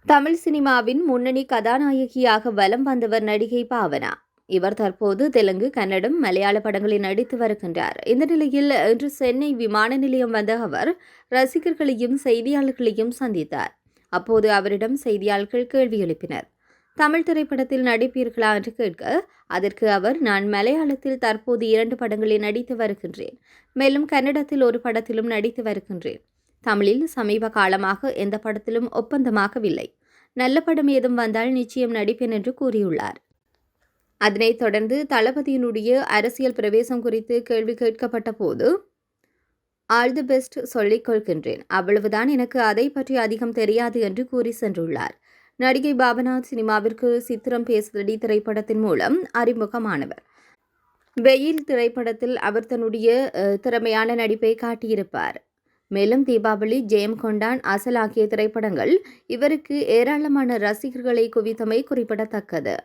தமிழ் சினிமாவின் முன்னணி கதாநாயகியாக வலம் வந்தவர் நடிகை பாவனா. இவர் தற்போது தெலுங்கு, கன்னடம், மலையாள படங்களில் நடித்து வருகின்றார். இந்த நிலையில் இன்று சென்னை விமான நிலையம் வந்த அவர் ரசிகர்களையும் செய்தியாளர்களையும் சந்தித்தார். அப்போது அவரிடம் செய்தியாளர்கள் கேள்வி எழுப்பினர். தமிழ் திரைப்படத்தில் நடிப்பீர்களா என்று கேட்க, அதற்கு அவர், நான் மலையாளத்தில் தற்போது 2 படங்களில் நடித்து வருகின்றேன். மேலும் கன்னடத்தில் ஒரு படத்திலும் நடித்து வருகின்றேன். தமிழில் சமீப காலமாக எந்த படத்திலும் ஒப்பந்தமாகவில்லை. நல்ல படம் ஏதும் வந்தால் நிச்சயம் நடிப்பேன் என்று கூறியுள்ளார். அதனைத் தொடர்ந்து தளபதியினுடைய அரசியல் பிரவேசம் குறித்து கேள்வி கேட்கப்பட்ட போது, ஆல் தி பெஸ்ட் சொல்லிக் கொள்கின்றேன், அவ்வளவுதான், எனக்கு அதை பற்றி அதிகம் தெரியாது என்று கூறி சென்றுள்ளார். நடிகை பாவனா சினிமாவிற்கு சித்திரம் பேசுதடி திரைப்படத்தின் மூலம் அறிமுகமானவர். வெயில் திரைப்படத்தில் அவர் தன்னுடைய திறமையான நடிப்பை காட்டியிருப்பார். மேலும் தீபாவளி, ஜெயம் கொண்டான், அசல் ஆகிய திரைப்படங்கள் இவருக்கு ஏராளமான ரசிகர்களை குவித்தமை குறிப்பிடத்தக்கது.